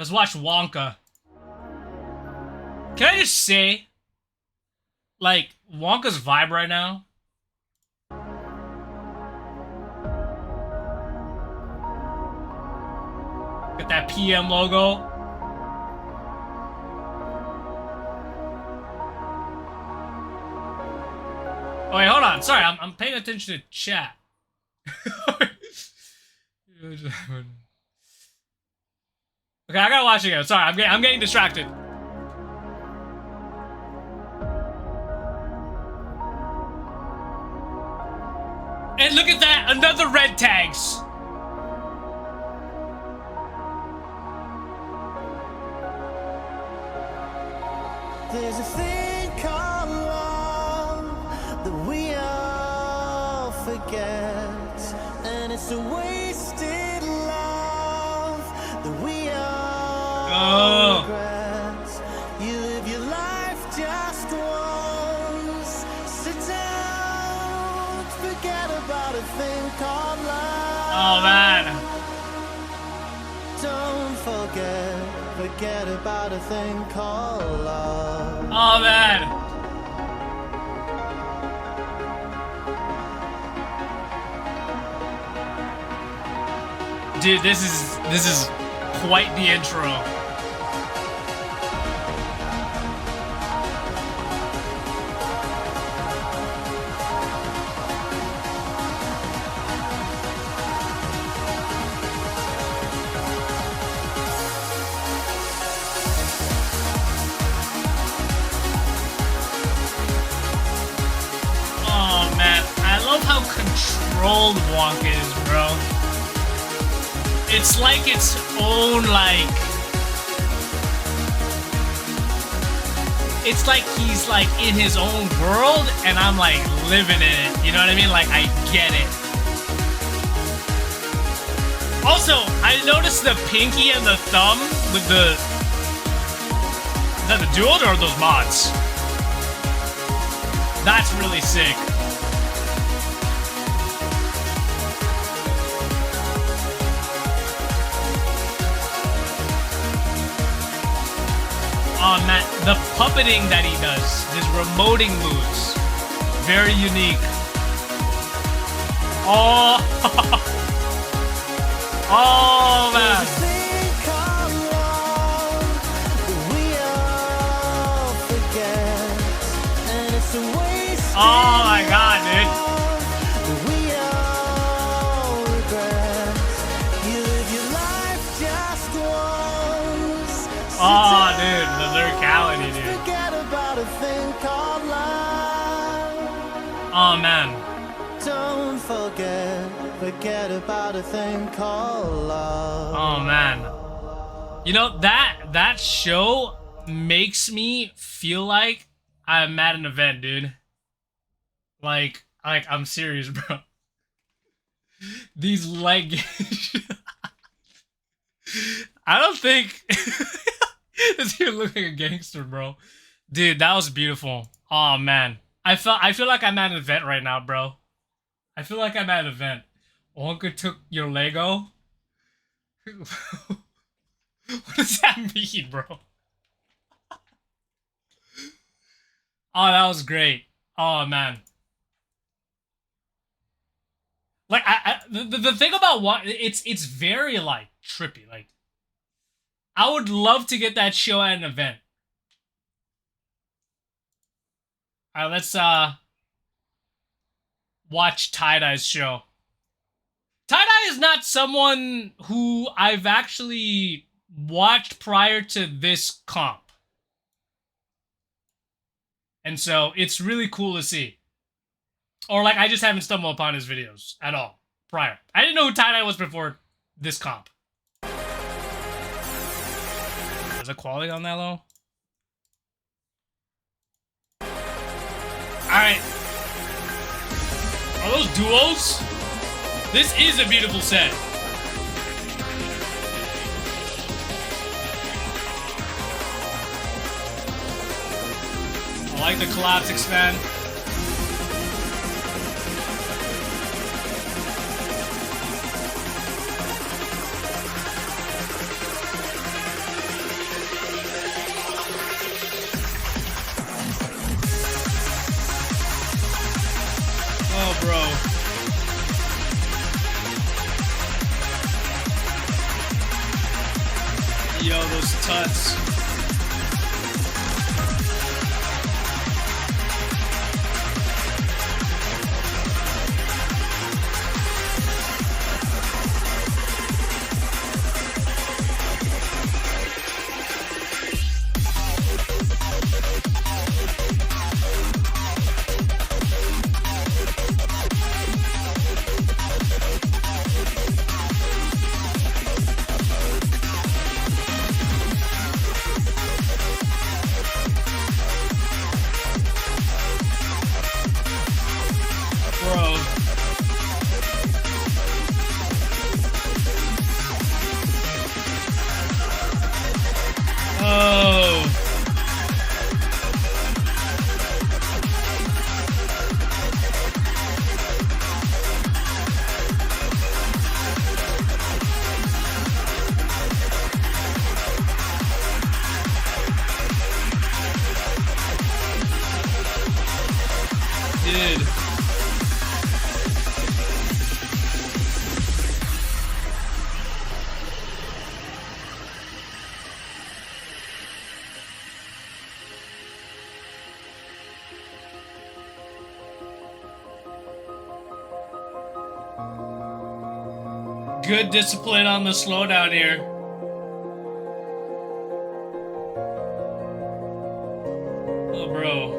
Let's watch Wonka. Can I just say, like, Wonka's vibe right now? Get that PM logo. Oh wait, hold on. Sorry, I'm paying attention to chat. Okay, I gotta watch it again. Sorry, I'm getting distracted. And look at that, another red tags. There's a thing called love that we all forget, and it's a wasted love that we all regret. You live your life just once. Sit down, forget about a thing called love. Oh man. Don't forget about a thing called love. Oh man. Dude, this is quite the intro. Oh man, I love how controlled Wonka is, bro. It's like its own, like... It's like he's, like, in his own world, and I'm, like, living in it. You know what I mean? Like, I get it. Also, I noticed the pinky and the thumb with the... Is that the dual or those mods? That's really sick. Oh man, the puppeting that he does, his remoting moves, very unique. Oh, oh man. Oh my god, dude. Oh, dude, the lyricality, dude. Oh, man. Don't forget about a thing called love. Oh, man. You know, that show makes me feel like I'm at an event, dude. Like I'm serious, bro. These leggings. I don't think... Does he look like a gangster, bro? Dude, that was beautiful. Oh man, I feel like I'm at an event right now, bro. I feel like I'm at an event. Wonka took your Lego. What does that mean, bro? Oh, that was great. Oh man. Like the thing about what it's very like trippy, like. I would love to get that show at an event. Alright, let's watch TyDy's show. TyDy is not someone who I've actually watched prior to this comp. And so it's really cool to see. Or like I just haven't stumbled upon his videos at all prior. I didn't know who TyDy was before this comp. Is the quality on that low? Alright. Are those duos? This is a beautiful set. I like the collapse expand. Yo, those tuts. Bro. Oh. Dude. Good discipline on the slowdown here. Oh, bro.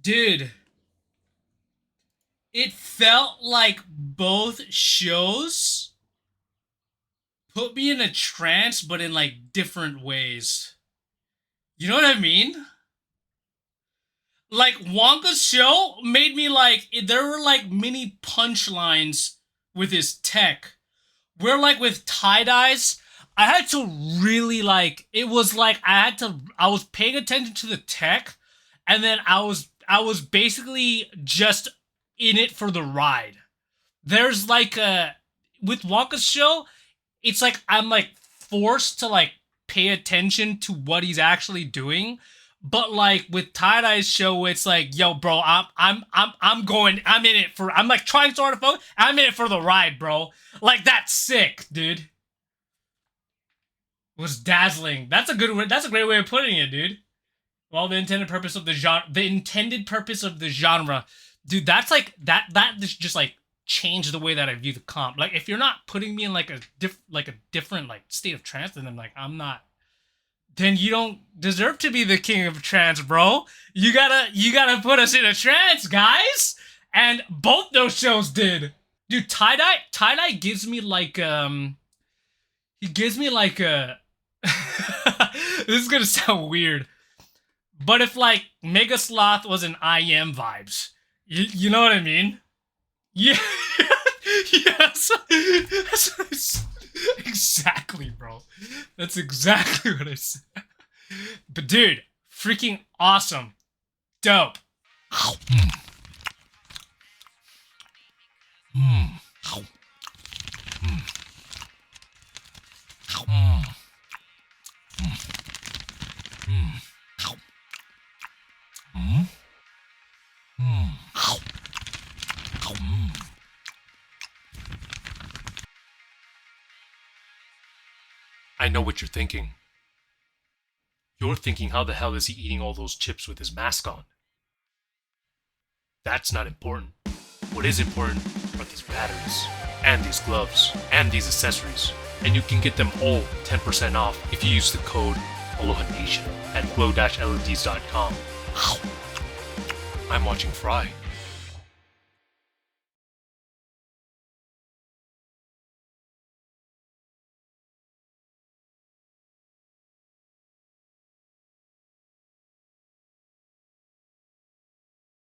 Dude. It felt like both shows put me in a trance, but in like different ways. You know what I mean? Like Wonka's show made me like, there were like mini punchlines with his tech. Where like with TyDy's, I had to really like, it was like I was paying attention to the tech, and then I was basically just in it for the ride. There's like with Wonka's show, it's like I'm like forced to like pay attention to what he's actually doing. But like with TyDy's show, it's like, yo, bro, I'm in it for, I'm like trying so hard to focus, I'm in it for the ride, bro. Like that's sick, dude. It was dazzling. That's a great way of putting it, dude. Well, the intended purpose of the genre, dude. That's like that just like changed the way that I view the comp. Like if you're not putting me in like a different like state of trance, then I'm like, I'm not. Then you don't deserve to be the king of trance, bro. You gotta put us in a trance, guys. And both those shows did. Dude, TyDy gives me like he gives me like a this is gonna sound weird. But if like Mega Sloth was an IM vibes, you know what I mean? Yeah. Yes. Exactly, bro. That's exactly what I said. But dude, freaking awesome. Dope. I know what you're thinking. You're thinking, how the hell is he eating all those chips with his mask on? That's not important. What is important are these batteries, and these gloves, and these accessories. And you can get them all 10% off if you use the code ALOHANATION at glow-leds.com. I'm watching Fry.